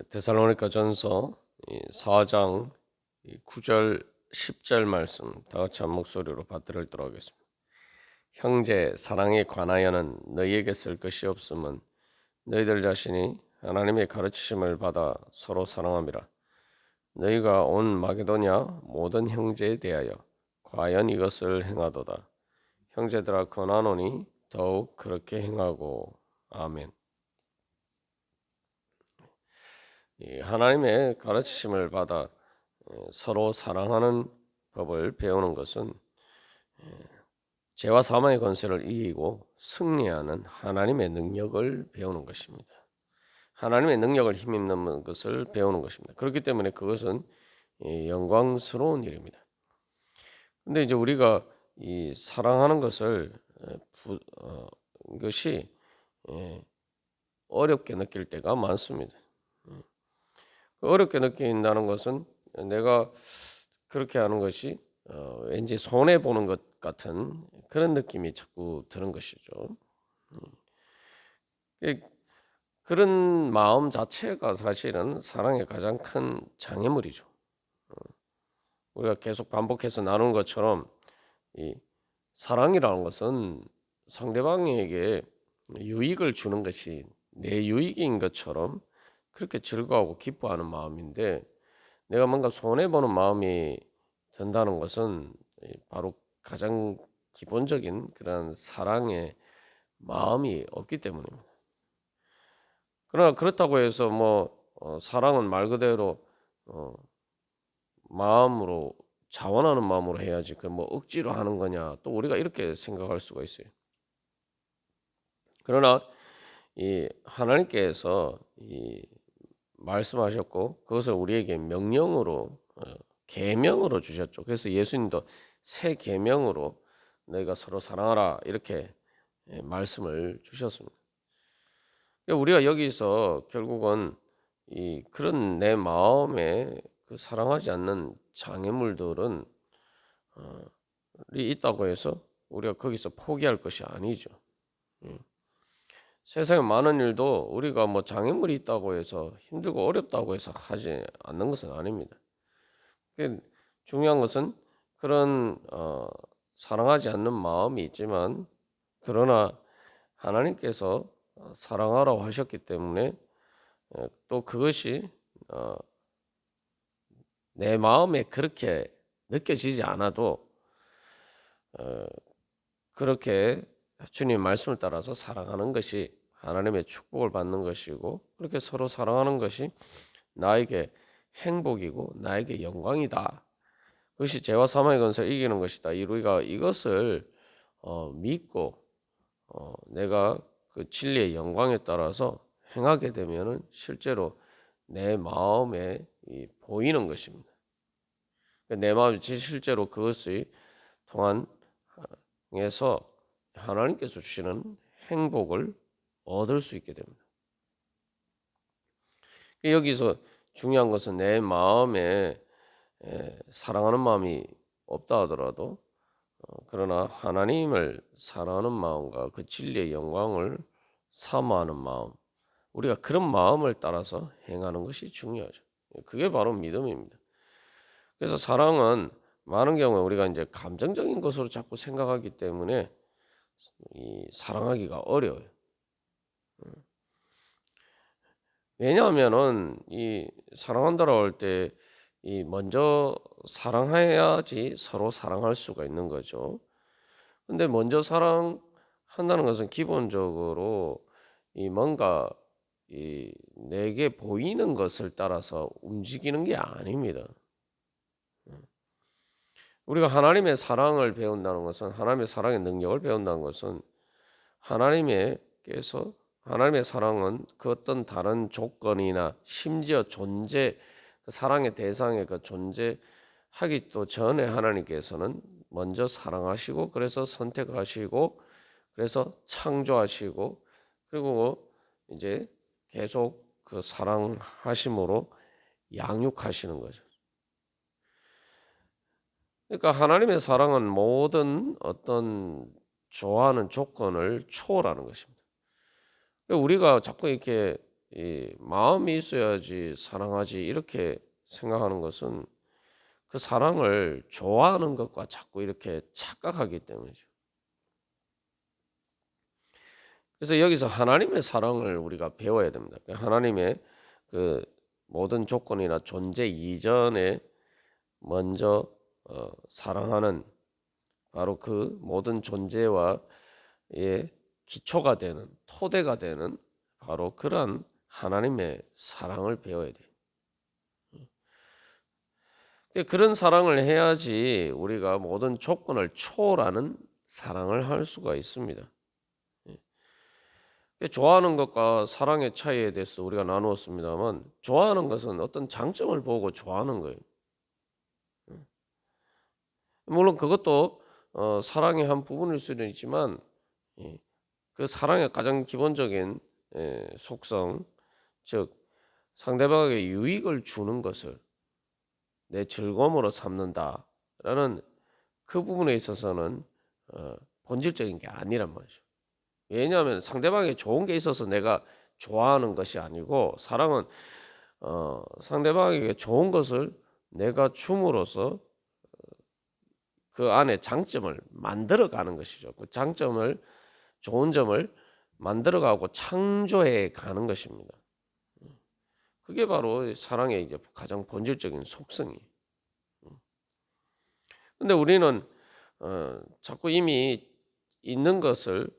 데살로니가전서 4장 9절 10절 말씀 다 같이 한 목소리로 받들어 읽도록 하겠습니다. 형제 사랑에 관하여는 너희에게 쓸 것이 없음은 너희들 자신이 하나님의 가르치심을 받아 서로 사랑함이라. 너희가 온 마게도냐 모든 형제에 대하여 과연 이것을 행하도다. 형제들아 권하노니 더욱 그렇게 행하고. 아멘. 하나님의 가르치심을 받아 서로 사랑하는 법을 배우는 것은 죄와 사망의 권세를 이기고 승리하는 하나님의 능력을 배우는 것입니다. 하나님의 능력을 힘입는 것을 배우는 것입니다. 그렇기 때문에 그것은 영광스러운 일입니다. 근데 이제 우리가 이 사랑하는 것을 이것이 어렵게 느낄 때가 많습니다. 어렵게 느낀다는 것은 내가 그렇게 하는 것이 왠지 손해 보는 것 같은 그런 느낌이 자꾸 드는 것이죠. 그런 마음 자체가 사실은 사랑의 가장 큰 장애물이죠. 우리가 계속 반복해서 나눈 것처럼 이 사랑이라는 것은 상대방에게 유익을 주는 것이 내 유익인 것처럼 그렇게 즐거워하고 기뻐하는 마음인데, 내가 뭔가 손해보는 마음이 든다는 것은 바로 가장 기본적인 그런 사랑의 마음이 없기 때문입니다. 그러나 그렇다고 해서 사랑은 말 그대로 마음으로 자원하는 마음으로 해야지 그 억지로 하는 거냐, 또 우리가 이렇게 생각할 수가 있어요. 그러나 이 하나님께서 이 말씀하셨고 그것을 우리에게 명령으로 계명으로 주셨죠. 그래서 예수님도 새 계명으로 너희가 서로 사랑하라 이렇게 말씀을 주셨습니다. 그러니까 우리가 여기서 결국은 이 그런 내 마음에 그 사랑하지 않는 장애물들은 이 있다고 해서 우리가 거기서 포기할 것이 아니죠. 세상에 많은 일도 우리가 장애물이 있다고 해서 힘들고 어렵다고 해서 하지 않는 것은 아닙니다. 중요한 것은 그런 사랑하지 않는 마음이 있지만, 그러나 하나님께서 사랑하라고 하셨기 때문에 또 그것이 내 마음에 그렇게 느껴지지 않아도 그렇게 주님 말씀을 따라서 사랑하는 것이 하나님의 축복을 받는 것이고, 그렇게 서로 사랑하는 것이 나에게 행복이고 나에게 영광이다. 그것이 죄와 사망의 권세를 이기는 것이다. 우리가 이것을 믿고 내가 그 진리의 영광에 따라서 행하게 되면은 실제로 내 마음에 보이는 것입니다. 내 마음이 실제로 그것이 통한해서 하나님께서 주시는 행복을 얻을 수 있게 됩니다. 여기서 중요한 것은 내 마음에 사랑하는 마음이 없다 하더라도 그러나 하나님을 사랑하는 마음과 그 진리의 영광을 사모하는 마음, 우리가 그런 마음을 따라서 행하는 것이 중요하죠. 그게 바로 믿음입니다. 그래서 사랑은 많은 경우에 우리가 이제 감정적인 것으로 자꾸 생각하기 때문에 사랑하기가 어려워요. 왜냐하면은 이 사랑한다라고 할 때 먼저 사랑해야지 서로 사랑할 수가 있는 거죠. 근데 먼저 사랑한다는 것은 기본적으로 뭔가 내게 보이는 것을 따라서 움직이는 게 아닙니다. 우리가 하나님의 사랑을 배운다는 것은, 하나님의 사랑의 능력을 배운다는 것은, 하나님의 사랑은 그 어떤 다른 조건이나 심지어 존재, 그 사랑의 대상의 그 존재하기도 전에 하나님께서는 먼저 사랑하시고, 그래서 선택하시고, 그래서 창조하시고, 그리고 이제 계속 그 사랑하심으로 양육하시는 거죠. 그러니까 하나님의 사랑은 모든 어떤 좋아하는 조건을 초월하는 것입니다. 우리가 자꾸 이렇게 이 마음이 있어야지 사랑하지 이렇게 생각하는 것은 그 사랑을 좋아하는 것과 자꾸 이렇게 착각하기 때문이죠. 그래서 여기서 하나님의 사랑을 우리가 배워야 됩니다. 하나님의 그 모든 조건이나 존재 이전에 먼저 사랑하는 바로 그 모든 존재와의 기초가 되는 토대가 되는 바로 그러한 하나님의 사랑을 배워야 돼요. 그런 사랑을 해야지 우리가 모든 조건을 초월하는 사랑을 할 수가 있습니다. 좋아하는 것과 사랑의 차이에 대해서 우리가 나누었습니다만 좋아하는 것은 어떤 장점을 보고 좋아하는 거예요. 물론 그것도 사랑의 한 부분일 수는 있지만 그 사랑의 가장 기본적인 속성, 즉 상대방에게 유익을 주는 것을 내 즐거움으로 삼는다라는 그 부분에 있어서는 본질적인 게 아니란 말이죠. 왜냐하면 상대방에게 좋은 게 있어서 내가 좋아하는 것이 아니고 사랑은 상대방에게 좋은 것을 내가 줌으로써 그 안에 장점을 만들어가는 것이죠. 그 장점을 좋은 점을 만들어가고 창조해 가는 것입니다. 그게 바로 사랑의 이제 가장 본질적인 속성이. 근데 우리는 자꾸 이미 있는 것을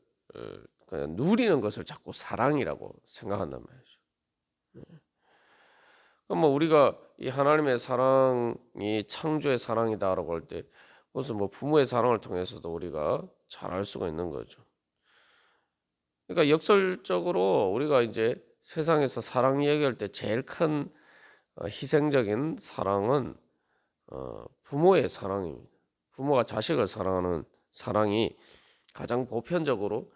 그냥 누리는 것을 자꾸 사랑이라고 생각한단 말이죠. 그럼 뭐 우리가 이 하나님의 사랑이 창조의 사랑이다라고 할 때 그것은 뭐 부모의 사랑을 통해서도 우리가 잘 알 수가 있는 거죠. 그러니까 역설적으로 우리가 이제 세상에서 사랑 얘기할 때 제일 큰 희생적인 사랑은 부모의 사랑입니다. 부모가 자식을 사랑하는 사랑이 가장 보편적으로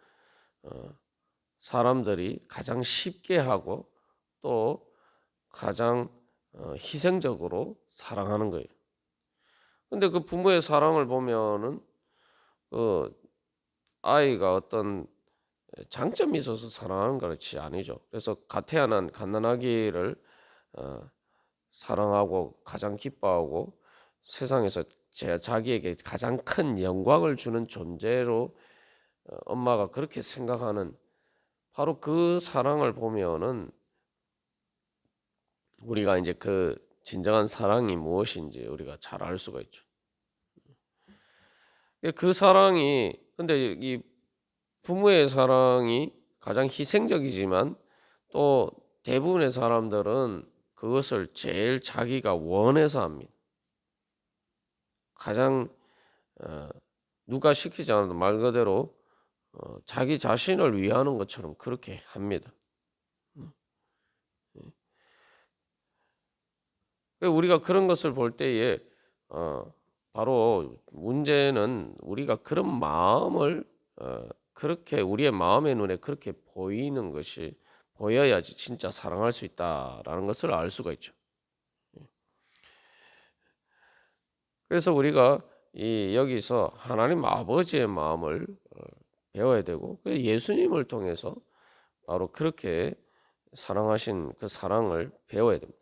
사람들이 가장 쉽게 하고 또 가장 희생적으로 사랑하는 거예요. 근데 그 부모의 사랑을 보면은 그 아이가 어떤 장점이 있어서 사랑하는 것이 아니죠. 그래서 가태어난 갓난아기를 사랑하고 가장 기뻐하고 세상에서 자기에게 가장 큰 영광을 주는 존재로 엄마가 그렇게 생각하는 바로 그 사랑을 보면은 우리가 이제 그 진정한 사랑이 무엇인지 우리가 잘 알 수가 있죠. 그 사랑이 근데 이 부모의 사랑이 가장 희생적이지만 또 대부분의 사람들은 그것을 제일 자기가 원해서 합니다. 가장 누가 시키지 않아도 말 그대로 자기 자신을 위하는 것처럼 그렇게 합니다. 우리가 그런 것을 볼 때에 바로 문제는 우리가 그런 마음을 그렇게 우리의 마음의 눈에 그렇게 보이는 것이 보여야지 진짜 사랑할 수 있다라는 것을 알 수가 있죠. 그래서 우리가 이 여기서 하나님 아버지의 마음을 배워야 되고 예수님을 통해서 바로 그렇게 사랑하신 그 사랑을 배워야 됩니다.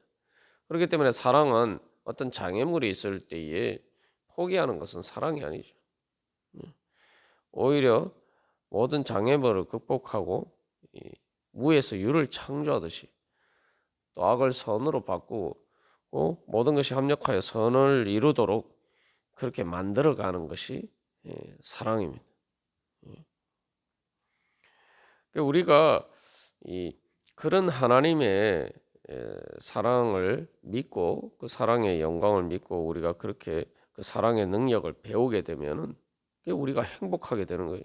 그렇기 때문에 사랑은 어떤 장애물이 있을 때에 포기하는 것은 사랑이 아니죠. 오히려 모든 장애물을 극복하고 무에서 유를 창조하듯이 또 악을 선으로 바꾸고 모든 것이 합력하여 선을 이루도록 그렇게 만들어가는 것이 사랑입니다. 우리가 그런 하나님의 사랑을 믿고 그 사랑의 영광을 믿고 우리가 그렇게 그 사랑의 능력을 배우게 되면은 우리가 행복하게 되는 거예요.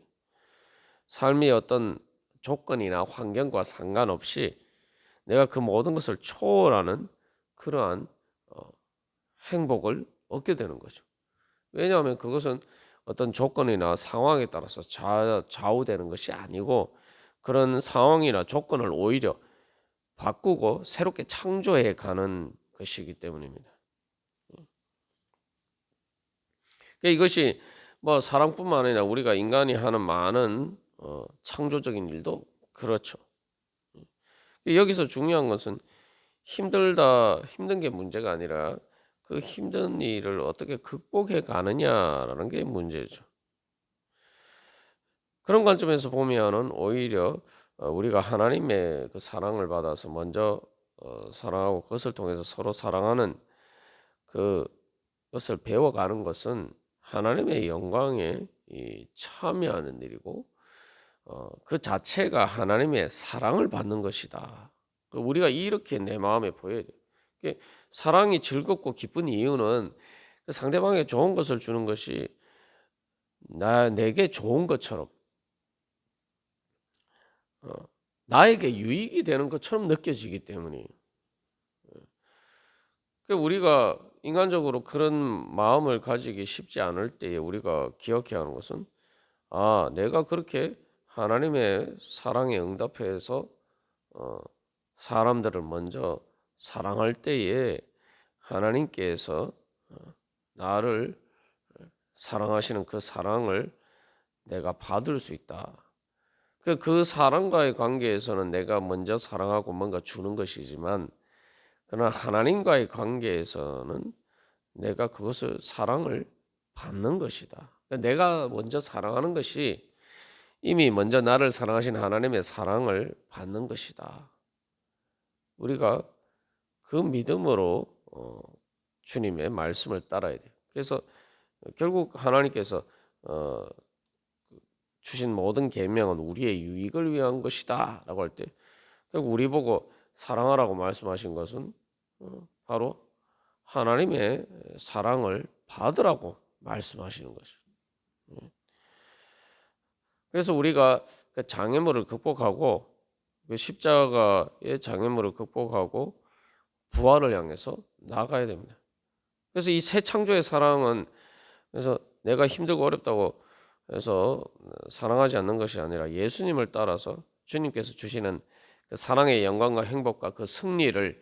삶의 어떤 조건이나 환경과 상관없이 내가 그 모든 것을 초월하는 그러한 행복을 얻게 되는 거죠. 왜냐하면 그것은 어떤 조건이나 상황에 따라서 좌우되는 것이 아니고 그런 상황이나 조건을 오히려 바꾸고 새롭게 창조해 가는 것이기 때문입니다. 이것이 뭐 사랑뿐만 아니라 우리가 인간이 하는 많은 창조적인 일도 그렇죠. 여기서 중요한 것은 힘든 게 문제가 아니라 그 힘든 일을 어떻게 극복해 가느냐라는 게 문제죠. 그런 관점에서 보면은 오히려 우리가 하나님의 그 사랑을 받아서 먼저 사랑하고 그것을 통해서 서로 사랑하는 그것을 배워가는 것은 하나님의 영광에 참여하는 일이고 그 자체가 하나님의 사랑을 받는 것이다. 우리가 이렇게 내 마음에 보여야 돼요. 사랑이 즐겁고 기쁜 이유는 그 상대방에게 좋은 것을 주는 것이 내게 좋은 것처럼 어, 나에게 유익이 되는 것처럼 느껴지기 때문이에요. 우리가 인간적으로 그런 마음을 가지기 쉽지 않을 때에 우리가 기억해야 하는 것은 내가 그렇게 하나님의 사랑에 응답해서 어, 사람들을 먼저 사랑할 때에 하나님께서 나를 사랑하시는 그 사랑을 내가 받을 수 있다. 그 사람과의 관계에서는 내가 먼저 사랑하고 뭔가 주는 것이지만 그러나 하나님과의 관계에서는 내가 그것을 사랑을 받는 것이다. 그러니까 내가 먼저 사랑하는 것이 이미 먼저 나를 사랑하신 하나님의 사랑을 받는 것이다. 우리가 그 믿음으로 주님의 말씀을 따라야 돼요. 그래서 결국 하나님께서 어, 주신 모든 계명은 우리의 유익을 위한 것이다라고 할 때 결국 우리 보고 사랑하라고 말씀하신 것은 바로 하나님의 사랑을 받으라고 말씀하시는 것이죠. 그래서 우리가 그 장애물을 극복하고 그 십자가의 장애물을 극복하고 부활을 향해서 나아가야 됩니다. 그래서 이 새 창조의 사랑은 그래서 내가 힘들고 어렵다고 해서 사랑하지 않는 것이 아니라 예수님을 따라서 주님께서 주시는 그 사랑의 영광과 행복과 그 승리를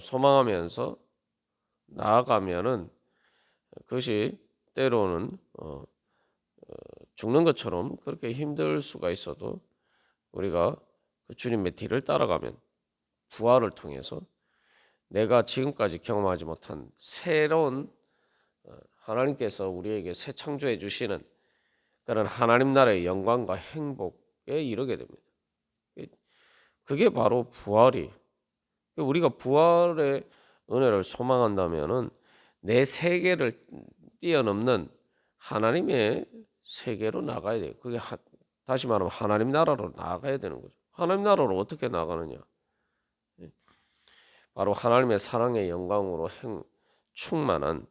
소망하면서 나아가면은 그것이 때로는 죽는 것처럼 그렇게 힘들 수가 있어도 우리가 그 주님의 뒤를 따라가면 부활을 통해서 내가 지금까지 경험하지 못한 새로운 하나님께서 우리에게 새 창조해 주시는 그런 하나님 나라의 영광과 행복에 이르게 됩니다. 그게 바로 부활이. 우리가 부활의 은혜를 소망한다면은 내 세계를 뛰어넘는 하나님의 세계로 나가야 돼요. 그게 다시 말하면 하나님 나라로 나가야 되는 거죠. 하나님 나라로 어떻게 나가느냐? 바로 하나님의 사랑의 영광으로 충만한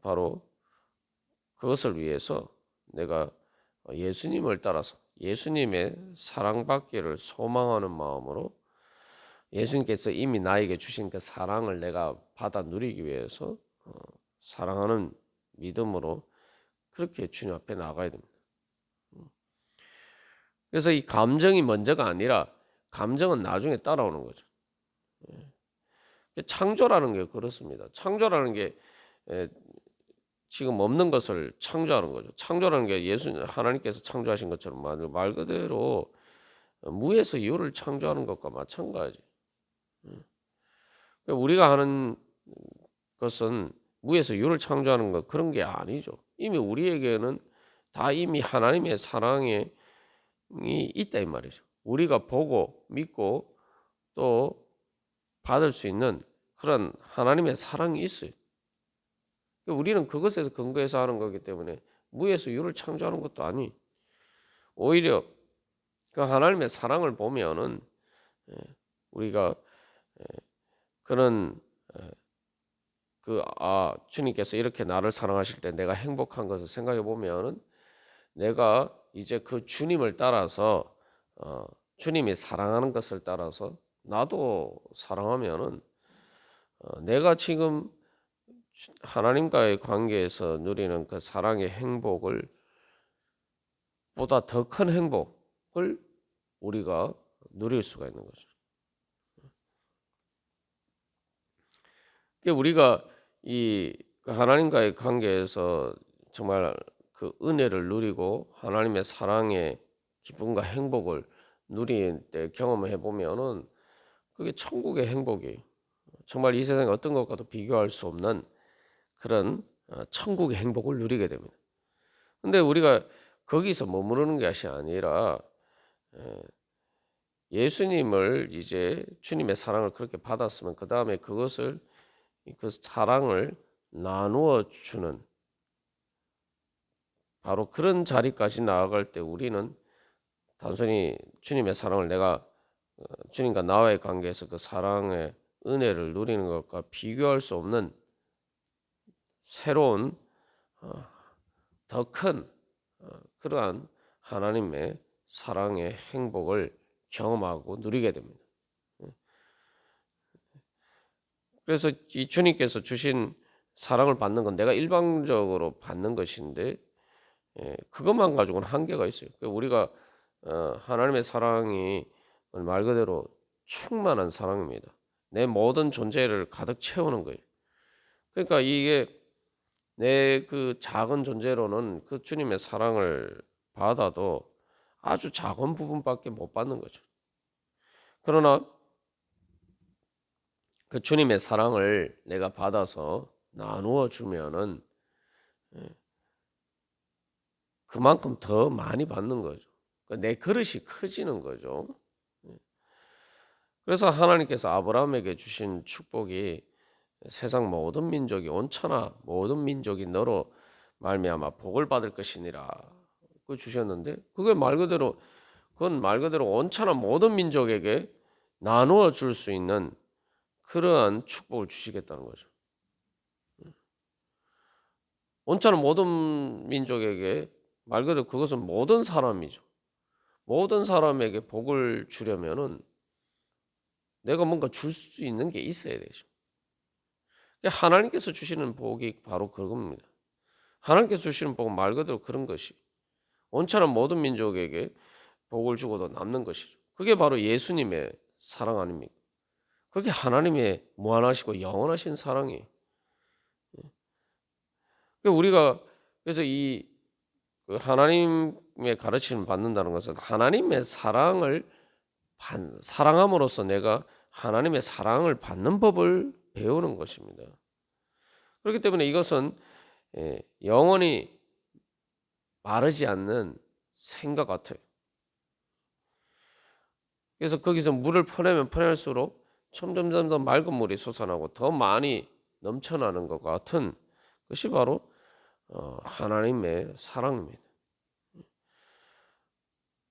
바로 그것을 위해서 내가 예수님을 따라서 예수님의 사랑받기를 소망하는 마음으로 예수님께서 이미 나에게 주신 그 사랑을 내가 받아 누리기 위해서 사랑하는 믿음으로 그렇게 주님 앞에 나가야 됩니다. 그래서 이 감정이 먼저가 아니라 감정은 나중에 따라오는 거죠. 창조라는 게 그렇습니다. 창조라는 게 지금 없는 것을 창조하는 거죠. 창조라는 게 하나님께서 창조하신 것처럼 말 그대로 무에서 유를 창조하는 것과 마찬가지. 우리가 하는 것은 무에서 유를 창조하는 것 그런 게 아니죠. 이미 우리에게는 다 이미 하나님의 사랑이 있다 이 말이죠. 우리가 보고 믿고 또 받을 수 있는 그런 하나님의 사랑이 있어요. 우리는 그것에서 근거해서 하는 거기 때문에 무에서 유를 창조하는 것도 아니. 오히려 그 하나님의 사랑을 보면은 우리가 그런 주님께서 이렇게 나를 사랑하실 때 내가 행복한 것을 생각해 보면은 내가 이제 그 주님을 따라서 주님이 사랑하는 것을 따라서 나도 사랑하면은 내가 지금 하나님과의 관계에서 누리는 그 사랑의 행복을 보다 더 큰 행복을 우리가 누릴 수가 있는 거죠. 우리가 이 하나님과의 관계에서 정말 그 은혜를 누리고 하나님의 사랑의 기쁨과 행복을 누릴 때 경험해 보면은 그게 천국의 행복이에요. 정말 이 세상의 어떤 것과도 비교할 수 없는 그런 천국의 행복을 누리게 됩니다. 근데 우리가 거기서 머무르는 것이 아니라 예수님을 이제 주님의 사랑을 그렇게 받았으면 그 다음에 그것을 그 사랑을 나누어 주는 바로 그런 자리까지 나아갈 때 우리는 단순히 주님의 사랑을 내가 주님과 나와의 관계에서 그 사랑의 은혜를 누리는 것과 비교할 수 없는 새로운 더 큰 그러한 하나님의 사랑의 행복을 경험하고 누리게 됩니다. 그래서 이 주님께서 주신 사랑을 받는 건 내가 일방적으로 받는 것인데 그것만 가지고는 한계가 있어요. 우리가 하나님의 사랑이 말 그대로 충만한 사랑입니다. 내 모든 존재를 가득 채우는 거예요. 그러니까 이게 내 그 작은 존재로는 그 주님의 사랑을 받아도 아주 작은 부분밖에 못 받는 거죠. 그러나 그 주님의 사랑을 내가 받아서 나누어 주면은 그만큼 더 많이 받는 거죠. 내 그릇이 커지는 거죠. 그래서 하나님께서 아브라함에게 주신 축복이 세상 모든 민족이 온천하 모든 민족이 너로 말미암아 복을 받을 것이니라 그 주셨는데 그건 말 그대로 온천하 모든 민족에게 나누어 줄 수 있는 그러한 축복을 주시겠다는 거죠. 온천하 모든 민족에게 말 그대로 그것은 모든 사람이죠. 모든 사람에게 복을 주려면은 내가 뭔가 줄 수 있는 게 있어야 되죠. 하나님께서 주시는 복이 바로 그겁니다. 하나님께서 주시는 복은 말 그대로 그런 것이 온천한 모든 민족에게 복을 주고도 남는 것이죠. 그게 바로 예수님의 사랑 아닙니까? 그게 하나님의 무한하시고 영원하신 사랑이에요. 우리가 그래서 이 하나님의 가르침을 받는다는 것은 하나님의 사랑함으로써 내가 하나님의 사랑을 받는 법을 배우는 것입니다. 그렇기 때문에 이것은 영원히 마르지 않는 생각 같아요. 그래서 거기서 물을 퍼내면 퍼낼수록 점점 더 맑은 물이 솟아나고 더 많이 넘쳐나는 것 같은 것이 바로 하나님의 사랑입니다.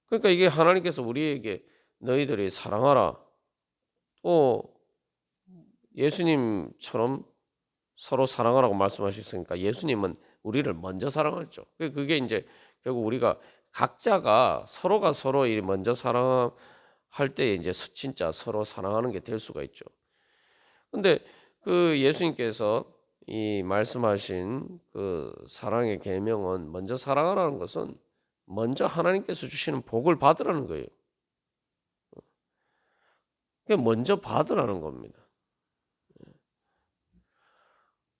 그러니까 이게 하나님께서 우리에게 너희들이 사랑하라. 또 예수님처럼 서로 사랑하라고 말씀하셨으니까 예수님은 우리를 먼저 사랑했죠. 그게 이제 결국 우리가 각자가 서로가 서로 먼저 사랑할 때 이제 진짜 서로 사랑하는 게 될 수가 있죠. 근데 그 예수님께서 이 말씀하신 그 사랑의 계명은 먼저 사랑하라는 것은 먼저 하나님께서 주시는 복을 받으라는 거예요. 먼저 받으라는 겁니다.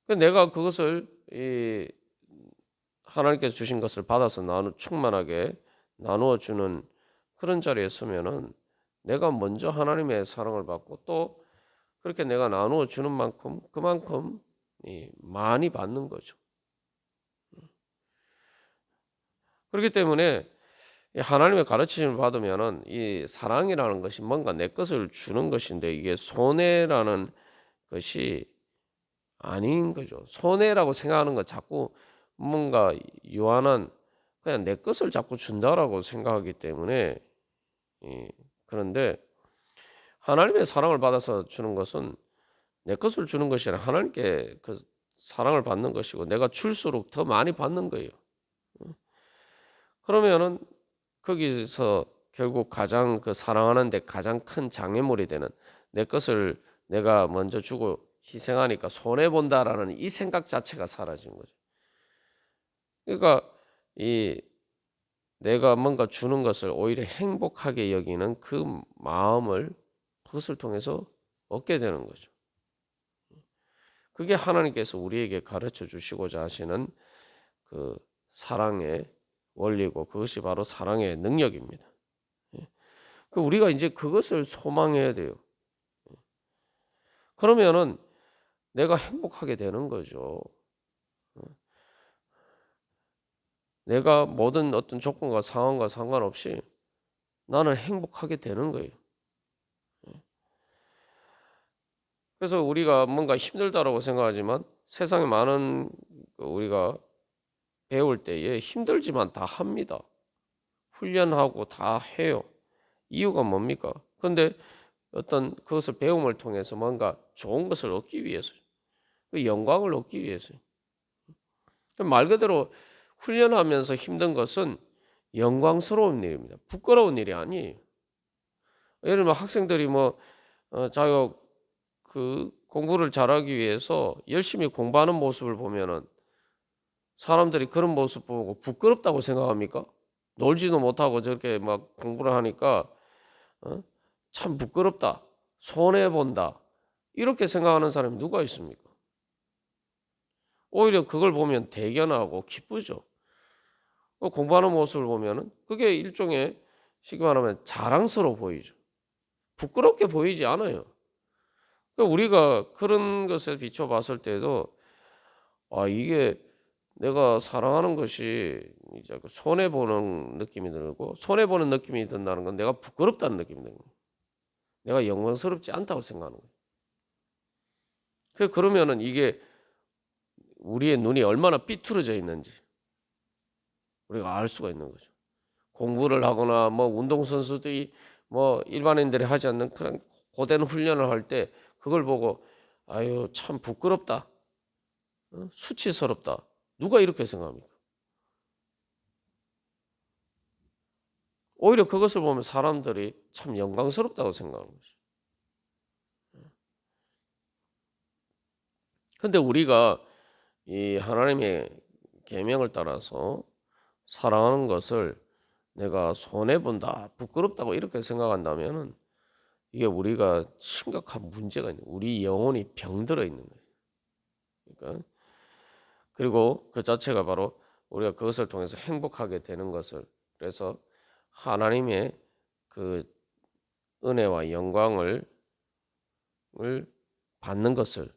내가 그것을 하나님께서 주신 것을 받아서 충만하게 나누어 주는 그런 자리에 서면은 내가 먼저 하나님의 사랑을 받고 또 그렇게 내가 나누어 주는 만큼 그만큼 많이 받는 거죠. 그렇기 때문에 하나님의 가르침을 받으면은 이 사랑이라는 것이 뭔가 내 것을 주는 것인데 이게 손해라는 것이 아닌 거죠. 손해라고 생각하는 건 자꾸 뭔가 유한한 그냥 내 것을 자꾸 준다라고 생각하기 때문에 그런데 하나님의 사랑을 받아서 주는 것은 내 것을 주는 것이 아니라 하나님께 그 사랑을 받는 것이고 내가 줄수록 더 많이 받는 거예요. 그러면은 거기서 결국 가장 그 사랑하는데 가장 큰 장애물이 되는 내 것을 내가 먼저 주고 희생하니까 손해 본다라는 이 생각 자체가 사라진 거죠. 그러니까 이 내가 뭔가 주는 것을 오히려 행복하게 여기는 그 마음을 그것을 통해서 얻게 되는 거죠. 그게 하나님께서 우리에게 가르쳐 주시고자 하시는 그 사랑의 원리고 그것이 바로 사랑의 능력입니다. 우리가 이제 그것을 소망해야 돼요. 그러면은 내가 행복하게 되는 거죠. 내가 모든 어떤 조건과 상황과 상관없이 나는 행복하게 되는 거예요. 그래서 우리가 뭔가 힘들다라고 생각하지만 세상에 많은 우리가 배울 때에 힘들지만 다 합니다. 훈련하고 다 해요. 이유가 뭡니까? 근데 어떤 그것을 배움을 통해서 뭔가 좋은 것을 얻기 위해서, 그 영광을 얻기 위해서. 말 그대로 훈련하면서 힘든 것은 영광스러운 일입니다. 부끄러운 일이 아니에요. 예를 들면 학생들이 뭐 자기가 그 공부를 잘하기 위해서 열심히 공부하는 모습을 보면은 사람들이 그런 모습 보고 부끄럽다고 생각합니까? 놀지도 못하고 저렇게 막 공부를 하니까 어? 참 부끄럽다, 손해 본다 이렇게 생각하는 사람이 누가 있습니까? 오히려 그걸 보면 대견하고 기쁘죠. 공부하는 모습을 보면은 그게 일종의 쉽게 말하면 자랑스러워 보이죠. 부끄럽게 보이지 않아요. 그러니까 우리가 그런 것에 비춰봤을 때도 이게 내가 사랑하는 것이 이제 손해 보는 느낌이 들고 손해 보는 느낌이 든다는 건 내가 부끄럽다는 느낌이 드는 거예요. 내가 영광스럽지 않다고 생각하는 거예요. 그러면은 이게 우리의 눈이 얼마나 삐뚤어져 있는지 우리가 알 수가 있는 거죠. 공부를 하거나 뭐 운동선수들이 뭐 일반인들이 하지 않는 그런 고된 훈련을 할 때 그걸 보고 아유 참 부끄럽다, 수치스럽다. 누가 이렇게 생각합니까? 오히려 그것을 보면 사람들이 참 영광스럽다고 생각하는 거죠. 근데 우리가 이 하나님의 계명을 따라서 사랑하는 것을 내가 손해 본다, 부끄럽다고 이렇게 생각한다면은 이게 우리가 심각한 문제가 있는, 우리 영혼이 병들어 있는 거예요. 그러니까 그리고 그 자체가 바로 우리가 그것을 통해서 행복하게 되는 것을, 그래서 하나님의 그 은혜와 영광을 받는 것을,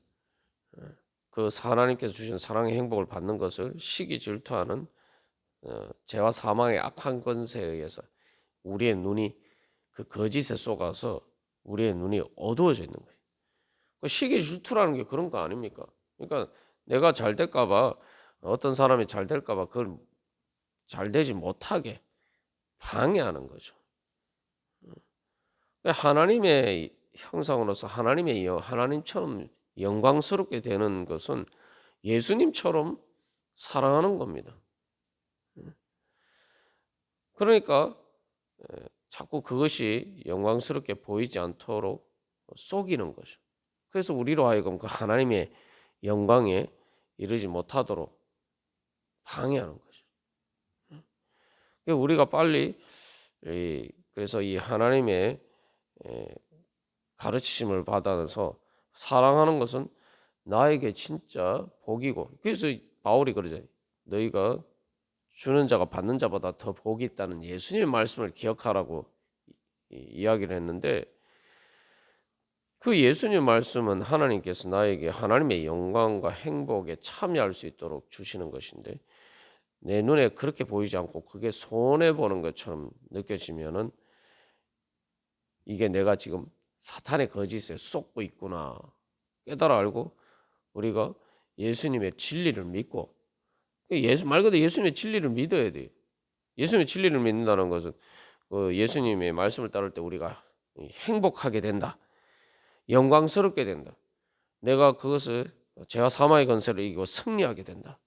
그 하나님께서 주신 사랑의 행복을 받는 것을 시기 질투하는 죄와 사망의 악한 권세에 의해서 우리의 눈이 그 거짓에 속아서 우리의 눈이 어두워져 있는 거예요. 그 시기 질투라는 게 그런 거 아닙니까? 그러니까 내가 잘 될까봐, 어떤 사람이 잘 될까봐 그걸 잘 되지 못하게 방해하는 거죠. 하나님의 형상으로서 하나님처럼 영광스럽게 되는 것은 예수님처럼 사랑하는 겁니다. 그러니까 자꾸 그것이 영광스럽게 보이지 않도록 속이는 거죠. 그래서 우리로 하여금 그 하나님의 영광에 이르지 못하도록 방해하는 거죠. 우리가 빨리 그래서 이 하나님의 가르치심을 받아서 사랑하는 것은 나에게 진짜 복이고, 그래서 바울이 그러잖아요. 너희가 주는 자가 받는 자보다 더 복이 있다는 예수님의 말씀을 기억하라고 이야기를 했는데, 그 예수님 말씀은 하나님께서 나에게 하나님의 영광과 행복에 참여할 수 있도록 주시는 것인데, 내 눈에 그렇게 보이지 않고 그게 손해 보는 것처럼 느껴지면은 이게 내가 지금 사탄의 거짓에 속고 있구나 깨달아 알고 우리가 예수님의 진리를 믿고, 말 그대로 예수님의 진리를 믿어야 돼요. 예수님의 진리를 믿는다는 것은 예수님의 말씀을 따를 때 우리가 행복하게 된다, 영광스럽게 된다, 내가 그것을 죄와 사망의 권세를 이기고 승리하게 된다,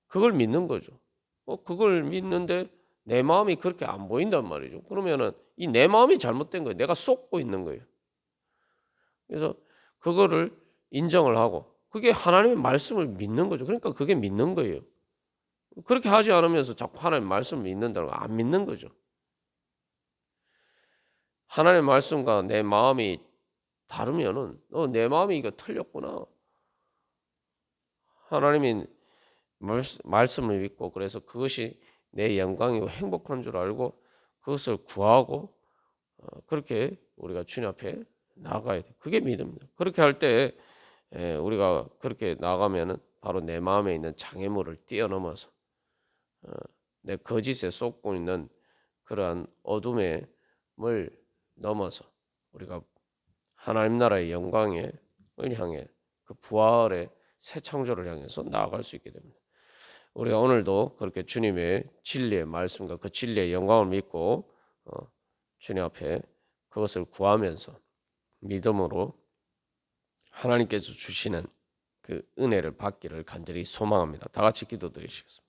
그걸 믿는 거죠. 그걸 믿는데 내 마음이 그렇게 안 보인단 말이죠. 그러면은 이 내 마음이 잘못된 거예요. 내가 쏟고 있는 거예요. 그래서 그거를 인정을 하고 그게 하나님의 말씀을 믿는 거죠. 그러니까 그게 믿는 거예요. 그렇게 하지 않으면서 자꾸 하나님의 말씀을 믿는다는 거 안 믿는 거죠. 하나님의 말씀과 내 마음이 다르면은 내 마음이 이거 틀렸구나. 하나님이 말씀을 믿고 그래서 그것이 내 영광이고 행복한 줄 알고 그것을 구하고 그렇게 우리가 주님 앞에 나아가야 돼. 그게 믿음입니다. 그렇게 할 때 우리가 그렇게 나가면은 바로 내 마음에 있는 장애물을 뛰어넘어서 내 거짓에 쏟고 있는 그러한 어둠의 물 넘어서 우리가 하나님 나라의 영광을 향해 그 부활의 새 창조를 향해서 나아갈 수 있게 됩니다. 우리가 오늘도 그렇게 주님의 진리의 말씀과 그 진리의 영광을 믿고 주님 앞에 그것을 구하면서 믿음으로 하나님께서 주시는 그 은혜를 받기를 간절히 소망합니다. 다 같이 기도드리시겠습니다.